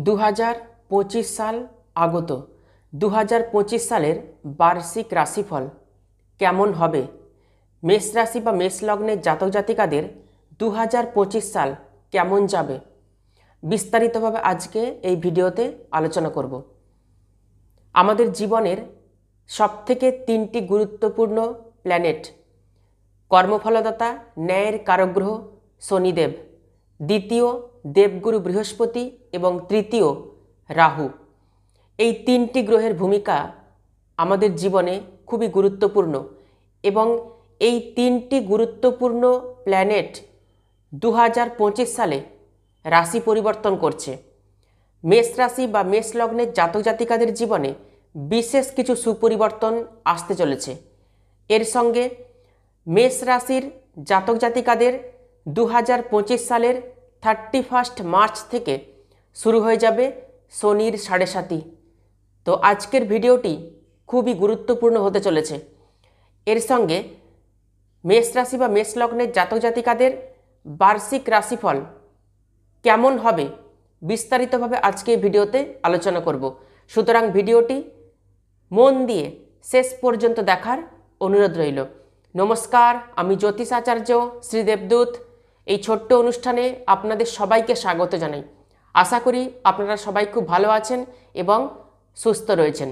2025 সাল আগত। 2025 সালের বার্ষিক রাশিফল কেমন হবে? মেষ রাশি বা মেষ লগ্নের জাতক জাতিকাদের 2025 সাল কেমন যাবে বিস্তারিতভাবে আজকে এই ভিডিওতে আলোচনা করব। আমাদের জীবনের সবথেকে তিনটি গুরুত্বপূর্ণ প্ল্যানেট, কর্মফলদাতা ন্যায়ের কারকগ্রহ শনিদেব, দ্বিতীয় দেবগুরু বৃহস্পতি এবং তৃতীয় রাহু। এই তিনটি গ্রহের ভূমিকা আমাদের জীবনে খুবই গুরুত্বপূর্ণ এবং এই তিনটি গুরুত্বপূর্ণ প্ল্যানেট 2025 সালে রাশি পরিবর্তন করছে। মেষ রাশি বা মেষ লগ্নের জাতক জাতিকাদের জীবনে বিশেষ কিছু সুপরিবর্তন আসতে চলেছে। এর সঙ্গে মেষ রাশির জাতক জাতিকাদের 2025 সালের 31 মার্চ থেকে শুরু হয়ে যাবে শনির 7.5। তো আজকের ভিডিওটি খুবই গুরুত্বপূর্ণ হতে চলেছে। এর সঙ্গে মেষ রাশি বা মেষ লগ্নের জাতক জাতিকাদের বার্ষিক রাশিফল কেমন হবে বিস্তারিতভাবে আজকে ভিডিওতে আলোচনা করব। সুতরাং ভিডিওটি মন দিয়ে শেষ পর্যন্ত দেখার অনুরোধ রইল। নমস্কার, আমি জ্যোতিষ আচার্য শ্রী দেবদূত। এই ছোট্ট অনুষ্ঠানে আপনাদের সবাইকে স্বাগত জানাই। আশা করি আপনারা সবাই খুব ভালো আছেন এবং সুস্থ রয়েছেন।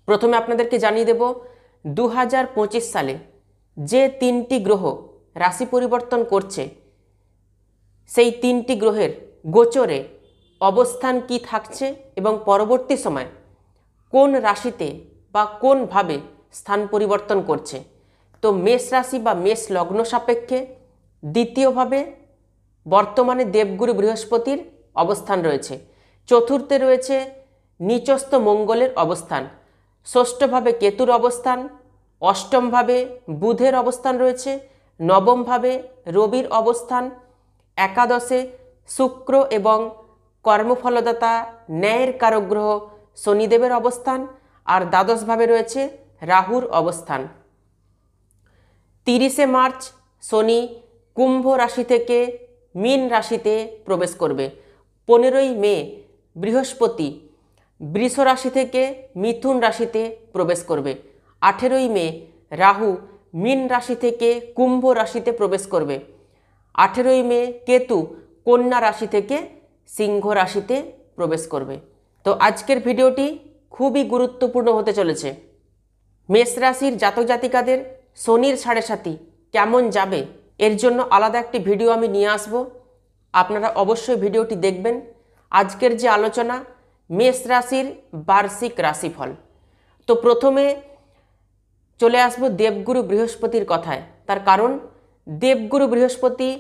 প্রথমে আপনাদেরকে জানিয়ে দেব 2025 সালে যে তিনটি গ্রহ রাশি পরিবর্তন করছে সেই তিনটি গ্রহের গোচরে অবস্থান কি থাকছে এবং পরবর্তী সময় কোন রাশিতে বা কোনভাবে স্থান পরিবর্তন করছে। তো মেষ রাশি বা মেষ লগ্ন সাপেক্ষে দ্বিতীয়ভাবে বর্তমানে দেবগুরু বৃহস্পতির অবস্থান রয়েছে, চতুর্থে রয়েছে নিচস্থ মঙ্গলের অবস্থান, ষষ্ঠভাবে কেতুর অবস্থান, অষ্টমভাবে বুধের অবস্থান রয়েছে, নবমভাবে রবির অবস্থান, একাদশে শুক্র এবং কর্মফলদাতা ন্যায়ের কারকগ্রহ শনিদেবের অবস্থান, আর দ্বাদশভাবে রয়েছে রাহুর অবস্থান। 30 মার্চ শনি কুম্ভ রাশি থেকে মীন রাশিতে প্রবেশ করবে। 15 মে বৃহস্পতি বৃষ রাশি থেকে মিথুন রাশিতে প্রবেশ করবে। 18 মে রাহু মীন রাশি থেকে কুম্ভ রাশিতে প্রবেশ করবে। 18 মে কেতু কন্যা রাশি থেকে সিংহ রাশিতে প্রবেশ করবে। তো আজকের ভিডিওটি খুবই গুরুত্বপূর্ণ হতে চলেছে। মেষ রাশির জাতক জাতিকাদের শনির 7.5 কেমন যাবে এর জন্য আলাদা একটি ভিডিও আমি নিয়ে আসব, আপনারা অবশ্যই ভিডিওটি দেখবেন। আজকের যে আলোচনা মেষ রাশির বার্ষিক রাশিফল। তো প্রথমে চলে আসবো দেবগুরু বৃহস্পতির কথায়। তার কারণ দেবগুরু বৃহস্পতি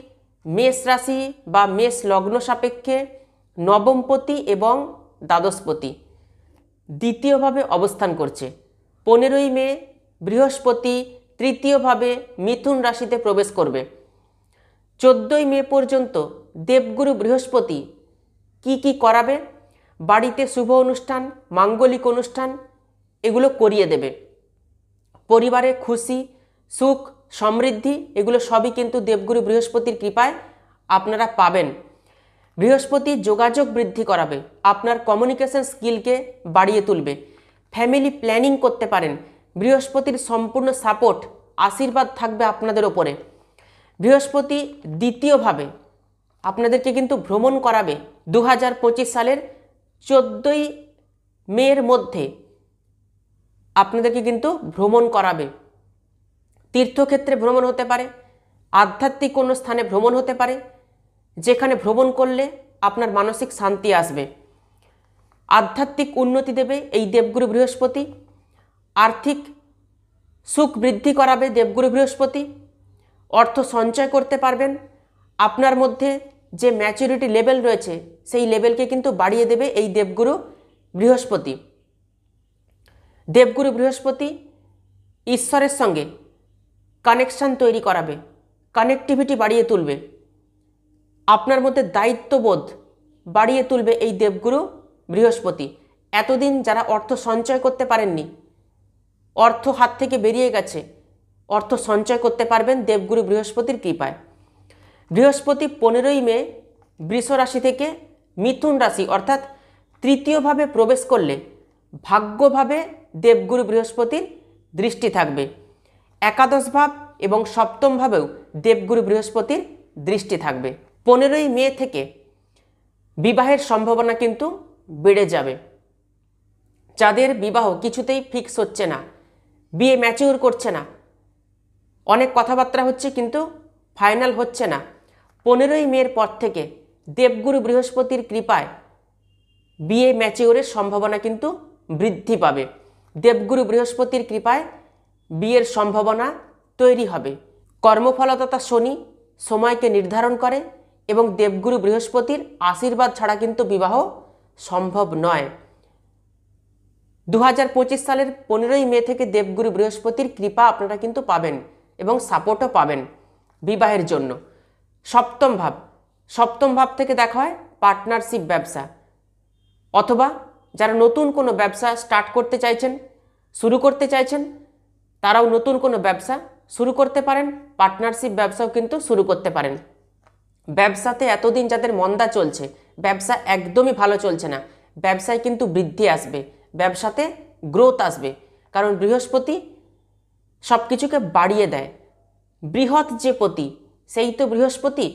মেষ রাশি বা মেষ লগ্ন সাপেক্ষে নবমপতি এবং দ্বাদশপতি দ্বিতীয়ভাবে অবস্থান করছে। 15 মে বৃহস্পতি তৃতীয়ভাবে মিথুন রাশিতে প্রবেশ করবে। 14 মে পর্যন্ত দেবগুরু বৃহস্পতি কি করাবে? বাড়িতে শুভ অনুষ্ঠান, মাঙ্গলিক অনুষ্ঠান এগুলো করিয়ে দেবে। পরিবারে খুশি, সুখ, সমৃদ্ধি এগুলো সবই কিন্তু দেবগুরু বৃহস্পতির কৃপায় আপনারা পাবেন। বৃহস্পতি যোগাযোগ বৃদ্ধি করাবে, আপনার কমিউনিকেশন স্কিলকে বাড়িয়ে তুলবে, ফ্যামিলি প্ল্যানিং করতে পারেন। বৃহস্পতির সম্পূর্ণ সাপোর্ট, আশীর্বাদ থাকবে আপনাদের ওপরে। বৃহস্পতি দ্বিতীয়ভাবে আপনাদেরকে কিন্তু ভ্রমণ করাবে 2025 সালের 14 মের মধ্যে আপনাদেরকে কিন্তু ভ্রমণ করাবে। তীর্থক্ষেত্রে ভ্রমণ হতে পারে, আধ্যাত্মিক কোনো স্থানে ভ্রমণ হতে পারে, যেখানে ভ্রমণ করলে আপনার মানসিক শান্তি আসবে। আধ্যাত্মিক উন্নতি দেবে এই দেবগুরু বৃহস্পতি। আর্থিক সুখ বৃদ্ধি করাবে দেবগুরু বৃহস্পতি। অর্থ সঞ্চয় করতে পারবেন। আপনার মধ্যে যে ম্যাচুরিটি লেভেল রয়েছে সেই লেভেলকে কিন্তু বাড়িয়ে দেবে এই দেবগুরু বৃহস্পতি। দেবগুরু বৃহস্পতি ঈশ্বরের সঙ্গে কানেকশান তৈরি করাবে, কানেক্টিভিটি বাড়িয়ে তুলবে। আপনার মধ্যে দায়িত্ববোধ বাড়িয়ে তুলবে এই দেবগুরু বৃহস্পতি। এতদিন যারা অর্থ সঞ্চয় করতে পারেননি, অর্থ হাত থেকে বেরিয়ে গেছে, অর্থ সঞ্চয় করতে পারবেন দেবগুরু বৃহস্পতির কৃপায়। বৃহস্পতি 15 মে বৃষ রাশি থেকে মিথুন রাশি অর্থাৎ তৃতীয়ভাবে প্রবেশ করলে ভাগ্যভাবে দেবগুরু বৃহস্পতির দৃষ্টি থাকবে। একাদশ ভাব এবং সপ্তম ভাবেও দেবগুরু বৃহস্পতির দৃষ্টি থাকবে। 15ই মে থেকে বিবাহের সম্ভাবনা কিন্তু বেড়ে যাবে। যাদের বিবাহ কিছুতেই ফিক্স হচ্ছে না, বিয়ে ম্যাচিউর করছে না, অনেক কথাবার্তা হচ্ছে কিন্তু ফাইনাল হচ্ছে না, 15ই মের পর থেকে দেবগুরু বৃহস্পতির কৃপায় বিয়ে ম্যাচিউরের সম্ভাবনা কিন্তু বৃদ্ধি পাবে। দেবগুরু বৃহস্পতির কৃপায় বিয়ের সম্ভাবনা তৈরি হবে। কর্মফলদাতা শনি সময়কে নির্ধারণ করে এবং দেবগুরু বৃহস্পতির আশীর্বাদ ছাড়া কিন্তু বিবাহ সম্ভব নয়। 2025 সালের 15ই মে থেকে দেবগুরু বৃহস্পতির কৃপা আপনারা কিন্তু পাবেন এবং সাপোর্টও পাবেন বিবাহের জন্য। সপ্তম ভাব থেকে দেখা হয় পার্টনারশিপ ব্যবসা, অথবা যারা নতুন কোনো ব্যবসা স্টার্ট করতে চাইছেন, শুরু করতে চাইছেন, তারাও নতুন কোনো ব্যবসা শুরু করতে পারেন। পার্টনারশিপ ব্যবসাও কিন্তু শুরু করতে পারেন। ব্যবসাতে এতদিন যাদের মন্দা চলছে, ব্যবসা একদমই ভালো চলছে না, ব্যবসায় কিন্তু বৃদ্ধি আসবে, ব্যবসাতে গ্রোথ আসবে, কারণ বৃহস্পতি সব কিছুকে বাড়িয়ে দেয়। বৃহৎ যে পতি সেই তো বৃহস্পতি,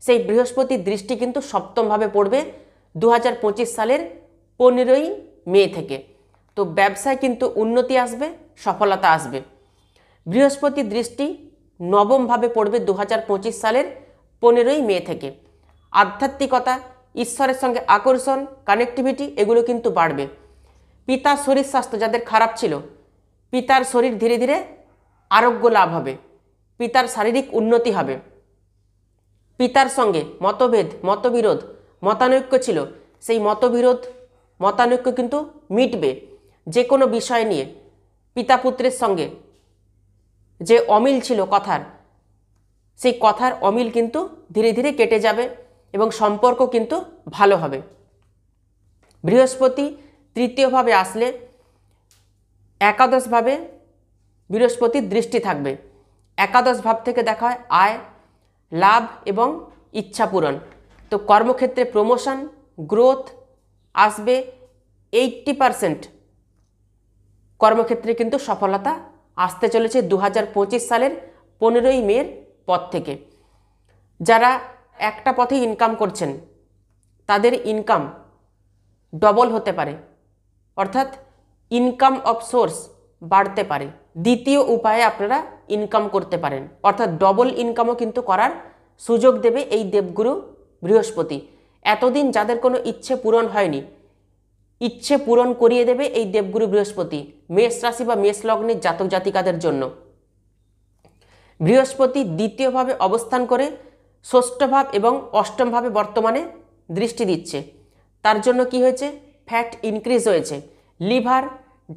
সেই বৃহস্পতির দৃষ্টি কিন্তু সপ্তমভাবে পড়বে 2025 সালের 15ই মে থেকে। তো ব্যবসায় কিন্তু উন্নতি আসবে, সফলতা আসবে। বৃহস্পতির দৃষ্টি নবমভাবে পড়বে 2025 সালের 15ই মে থেকে। আধ্যাত্মিকতা, ঈশ্বরের সঙ্গে আকর্ষণ, কানেক্টিভিটি এগুলো কিন্তু বাড়বে। পিতার শরীর স্বাস্থ্য যাদের খারাপ ছিল, পিতার শরীর ধীরে ধীরে আরোগ্য লাভ হবে, পিতার শারীরিক উন্নতি হবে। পিতার সঙ্গে মতবিরোধ, মতানৈক্য ছিল, সেই মতানৈক্য কিন্তু মিটবে। যে কোনো বিষয় নিয়ে পিতা পুত্রের সঙ্গে যে অমিল ছিল কথার, সেই কথার অমিল কিন্তু ধীরে ধীরে কেটে যাবে এবং সম্পর্ক কিন্তু ভালো হবে। বৃহস্পতি তৃতীয়ভাবে আসলে একাদশভাবে বৃহস্পতির দৃষ্টি থাকবে। একাদশ ভাব থেকে দেখা হয় আয়, লাভ এবং ইচ্ছা পূরণ। তো কর্মক্ষেত্রে প্রমোশন, গ্রোথ আসবে। 80% কর্মক্ষেত্রে কিন্তু সফলতা আসতে চলেছে 2025 সালের 15ই মের পর থেকে। যারা একটা পথে ইনকাম করছেন তাদের ইনকাম ডবল হতে পারে, অর্থাৎ ইনকাম অফ সোর্স বাড়তে পারে। দ্বিতীয় উপায়ে আপনারা ইনকাম করতে পারেন, অর্থাৎ ডবল ইনকামও কিন্তু করার সুযোগ দেবে এই দেবগুরু বৃহস্পতি। এতদিন যাদের কোনো ইচ্ছে পূরণ হয়নি, ইচ্ছে পূরণ করিয়ে দেবে এই দেবগুরু বৃহস্পতি মেষ রাশি বা মেষ লগ্নের জাতক জাতিকাদের জন্য। বৃহস্পতি দ্বিতীয়ভাবে অবস্থান করে ষষ্ঠ ভাব এবং অষ্টম ভাবে বর্তমানে দৃষ্টি দিচ্ছে। তার জন্য কি হয়েছে? ফ্যাট ইনক্রিজ হয়েছে। Liver,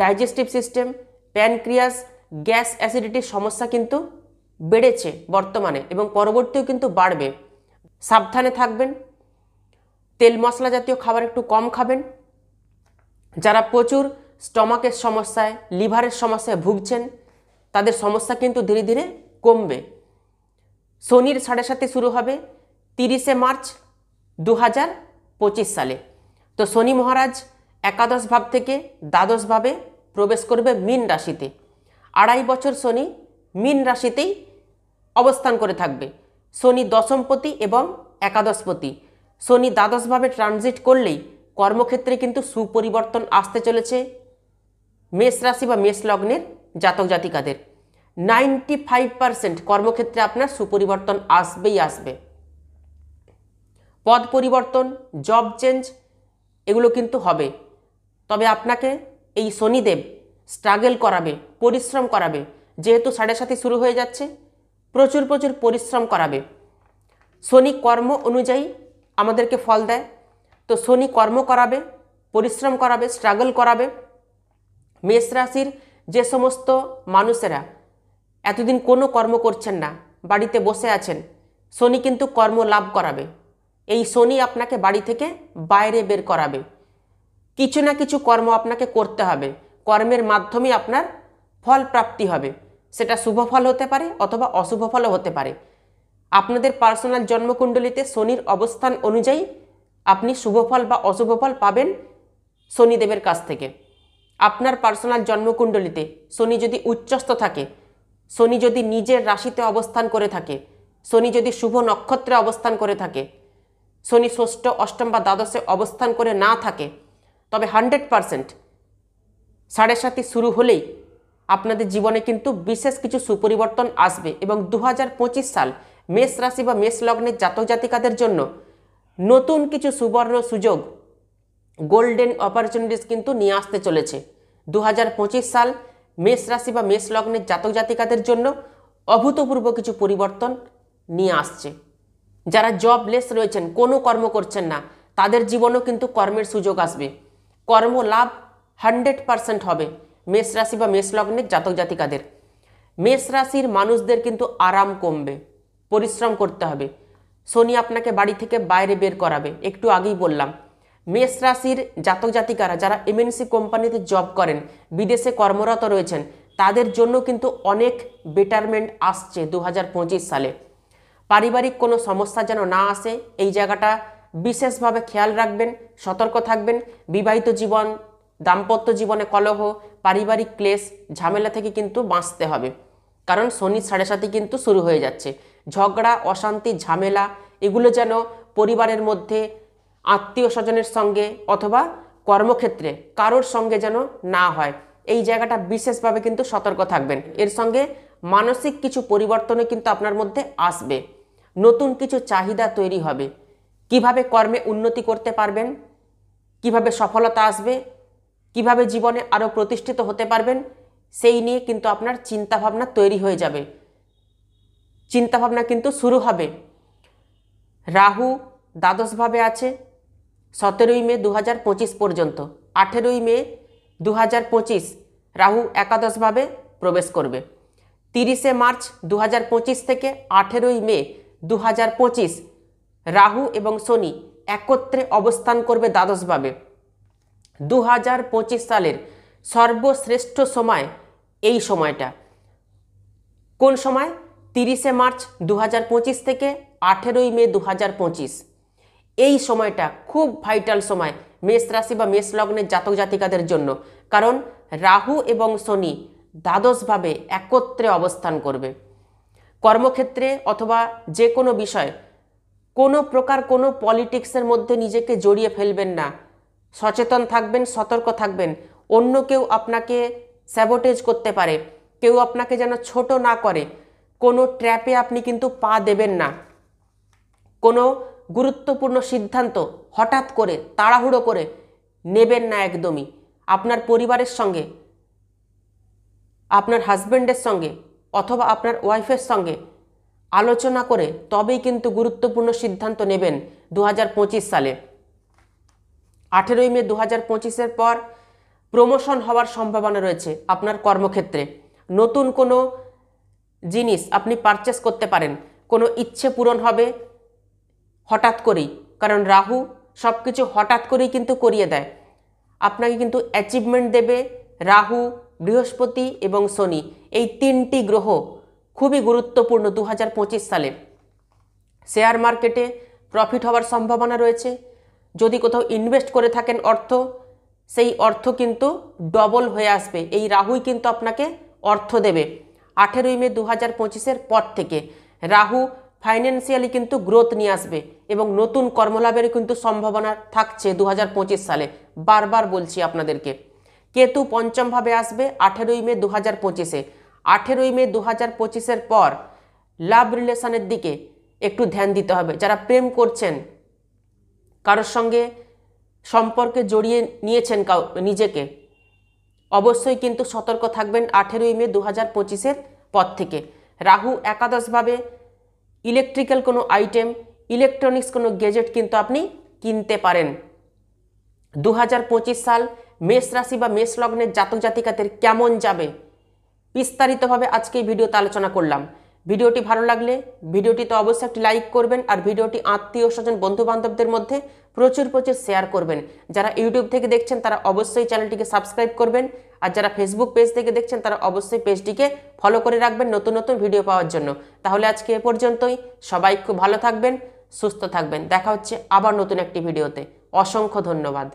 digestive system, pancreas, gas অ্যাসিডিটির সমস্যা কিন্তু বেড়েছে বর্তমানে এবং পরবর্তীও কিন্তু বাড়বে। সাবধানে থাকবেন, তেল মশলা জাতীয় খাবার একটু কম খাবেন। যারা প্রচুর স্টমাকের সমস্যায়, লিভারের সমস্যায় ভুগছেন, তাদের সমস্যা কিন্তু ধীরে ধীরে কমবে। শনির 7.5 শুরু হবে 30শে মার্চ 2025 সালে। তো শনি মহারাজ একাদশ ভাব থেকে দ্বাদশ ভাবে প্রবেশ করবে মীন রাশিতে। 2.5 বছর শনি মীন রাশিতেই অবস্থান করে থাকবে। শনি দশমপতি এবং একাদশপতি। শনি দ্বাদশভাবে ট্রানজিট করলেই কর্মক্ষেত্রে কিন্তু সুপরিবর্তন আসতে চলেছে মেষ রাশি বা মেষ লগ্নের জাতক জাতিকাদের। 95% কর্মক্ষেত্রে আপনার সুপরিবর্তন আসবেই আসবে। পদ পরিবর্তন, জব চেঞ্জ এগুলো কিন্তু হবে, তবে আপনাকে এই শনিদেব স্ট্রাগল করাবে, পরিশ্রম করাবে। যেহেতু 7.5 শুরু হয়ে যাচ্ছে, প্রচুর পরিশ্রম করাবে। শনি কর্ম অনুযায়ী আমাদেরকে ফল দেয়। তো শনি কর্ম করাবে, পরিশ্রম করাবে, স্ট্রাগল করাবে। মেষ রাশির যে সমস্ত মানুষেরা এতদিন কোনো কর্ম করছেন না, বাড়িতে বসে আছেন, শনি কিন্তু কর্ম লাভ করাবে। এই শনি আপনাকে বাড়ি থেকে বাইরে বের করাবে। কিছু না কিছু কর্ম আপনাকে করতে হবে, কর্মের মাধ্যমে আপনার ফল প্রাপ্তি হবে। সেটা শুভ ফল হতে পারে অথবা অশুভ ফলও হতে পারে। আপনাদের পার্সোনাল জন্মকুণ্ডলিতে শনির অবস্থান অনুযায়ী আপনি শুভফল বা অশুভফল পাবেন শনিদেবের কাছ থেকে। আপনার পার্সোনাল জন্মকুণ্ডলিতে শনি যদি উচ্চস্থ থাকে, শনি যদি নিজের রাশিতে অবস্থান করে থাকে, শনি যদি শুভ নক্ষত্রে অবস্থান করে থাকে, শনি ষষ্ঠ, অষ্টম বা দ্বাদশে অবস্থান করে না থাকে, তবে 100% 7.5 শুরু হলেই আপনাদের জীবনে কিন্তু বিশেষ কিছু সুপরিবর্তন আসবে এবং 2025 সাল মেষ রাশি বা মেষ লগ্নের জাতক জাতিকাদের জন্য নতুন কিছু সুবর্ণ সুযোগ, গোল্ডেন অপরচুনিটিস কিন্তু নিয়ে আসতে চলেছে। 2025 সাল মেষ রাশি বা মেষ লগ্নের জাতক জাতিকাদের জন্য অভূতপূর্ব কিছু পরিবর্তন নিয়ে আসছে। যারা জবলেস রয়েছেন, কোনো কর্ম করছেন না, তাদের জীবনেও কিন্তু কর্মের সুযোগ আসবে। কর্মলাভ 100% হবে মেষ রাশি বা মেষ লগ্নের জাতক জাতিকাদের। মেষ রাশির মানুষদের কিন্তু আরাম কমবে, পরিশ্রম করতে হবে। শনি আপনাকে বাড়ি থেকে বাইরে বের করাবে, একটু আগেই বললাম। মেষ রাশির জাতক জাতিকারা যারা এমএনসি কোম্পানিতে জব করেন, বিদেশে কর্মরত রয়েছেন, তাদের জন্য কিন্তু অনেক বেটারমেন্ট আসছে 2025 সালে। পারিবারিক কোনো সমস্যা যেন না আসে, এই জায়গাটা বিশেষভাবে খেয়াল রাখবেন, সতর্ক থাকবেন। বিবাহিত জীবন, দাম্পত্য জীবনে কলহ, পারিবারিক ক্লেশ, ঝামেলা থেকে কিন্তু বাঁচতে হবে, কারণ শনি 7.5 কিন্তু শুরু হয়ে যাচ্ছে। ঝগড়া, অশান্তি, ঝামেলা এগুলো যেন পরিবারের মধ্যে, আত্মীয় স্বজনের সঙ্গে অথবা কর্মক্ষেত্রে কারোর সঙ্গে যেন না হয়, এই জায়গাটা বিশেষভাবে কিন্তু সতর্ক থাকবেন। এর সঙ্গে মানসিক কিছু পরিবর্তনও কিন্তু আপনার মধ্যে আসবে, নতুন কিছু চাহিদা তৈরি হবে। কিভাবে কর্মে উন্নতি করতে পারবেন, কিভাবে সফলতা আসবে, কিভাবে জীবনে আরও প্রতিষ্ঠিত হতে পারবেন, সেই নিয়ে কিন্তু আপনার চিন্তাভাবনা তৈরি হয়ে যাবে, চিন্তাভাবনা কিন্তু শুরু হবে। রাহু দ্বাদশভাবে আছে 17ই মে 2025 পর্যন্ত। 18ই মে 2025 রাহু একাদশভাবে প্রবেশ করবে। 30শে মার্চ 2025 থেকে 18ই মে 2025 রাহু এবং শনি একত্রে অবস্থান করবে দ্বাদশভাবে। 2025 সালের সর্বশ্রেষ্ঠ সময় এই সময়টা। কোন সময়? 30শে মার্চ 2025 থেকে 18ই মে 2025। এই সময়টা খুব ভাইটাল সময় মেষ রাশি বা মেষ লগ্নের জাতক জাতিকাদের জন্য, কারণ রাহু এবং শনি দ্বাদশভাবে একত্রে অবস্থান করবে। কর্মক্ষেত্রে অথবা যে কোনো বিষয়, কোনো প্রকার কোনো পলিটিক্সের মধ্যে নিজেকে জড়িয়ে ফেলবেন না, সচেতন থাকবেন, সতর্ক থাকবেন। অন্য কেউ আপনাকে স্যাবোটেজ করতে পারে, কেউ আপনাকে যেন ছোট না করে, কোনো ট্র্যাপে আপনি কিন্তু পা দেবেন না। কোনো গুরুত্বপূর্ণ সিদ্ধান্ত হঠাৎ করে তাড়াহুড়ো করে নেবেন না একদমই। আপনার পরিবারের সঙ্গে, আপনার হাজব্যান্ডের সঙ্গে অথবা আপনার ওয়াইফের সঙ্গে আলোচনা করে তবেই কিন্তু গুরুত্বপূর্ণ সিদ্ধান্ত নেবেন 2025 সালে। 18ই মে 2025-এর পর প্রমোশন হওয়ার সম্ভাবনা রয়েছে আপনার কর্মক্ষেত্রে। নতুন কোনো জিনিস আপনি পারচেস করতে পারেন, কোনো ইচ্ছে পূরণ হবে হঠাৎ করেই, কারণ রাহু সব কিছু হঠাৎ করেই কিন্তু করিয়ে দেয়। আপনাকে কিন্তু অ্যাচিভমেন্ট দেবে রাহু, বৃহস্পতি এবং শনি, এই 3টি গ্রহ খুবই গুরুত্বপূর্ণ 2025 সালে। শেয়ার মার্কেটে প্রফিট হওয়ার সম্ভাবনা রয়েছে। যদি কোথাও ইনভেস্ট করে থাকেন অর্থ, সেই অর্থ কিন্তু ডবল হয়ে আসবে। এই রাহুই কিন্তু আপনাকে অর্থ দেবে। 18ই মে 2025-এর পর থেকে রাহু ফাইন্যান্সিয়ালি কিন্তু গ্রোথ নিয়ে আসবে এবং নতুন কর্মলাভের কিন্তু সম্ভাবনা থাকছে 2025 সালে। বারবার বলছি আপনাদেরকে। কেতু পঞ্চমভাবে আসবে 18ই মে 2025-এ। 18ই মে 2025-এর পর লাভ রিলেশনের দিকে একটু ধ্যান দিতে হবে। যারা প্রেম করছেন, কারোর সঙ্গে সম্পর্কে জড়িয়ে নিয়েছেন নিজেকে, অবশ্যই কিন্তু সতর্ক থাকবেন 18ই মে 2025-এর পর থেকে। রাহু একাদশভাবে ইলেকট্রিক্যাল কোনো আইটেম, ইলেকট্রনিক্স কোনো গ্যাজেট কিন্তু আপনি কিনতে পারেন। 2025 সাল মেষ রাশি বা মেষ লগ্নের জাতক জাতিকাদের কেমন যাবে বিস্তারিতভাবে আজকে এই ভিডিওতে আলোচনা করলাম। ভিডিওটি ভালো লাগলে ভিডিওটিতে অবশ্যই একটি লাইক করবেন আর ভিডিওটি আত্মীয় স্বজন বন্ধু বান্ধবদের মধ্যে প্রচুর শেয়ার করবেন। যারা ইউটিউব থেকে দেখছেন তারা অবশ্যই চ্যানেলটিকে সাবস্ক্রাইব করবেন, আর যারা ফেসবুক পেজ থেকে দেখছেন তারা অবশ্যই পেজটিকে ফলো করে রাখবেন নতুন নতুন ভিডিও পাওয়ার জন্য। তাহলে আজকে এ পর্যন্তই। সবাই খুব ভালো থাকবেন, সুস্থ থাকবেন। দেখা হচ্ছে আবার নতুন একটি ভিডিওতে। অসংখ্য ধন্যবাদ।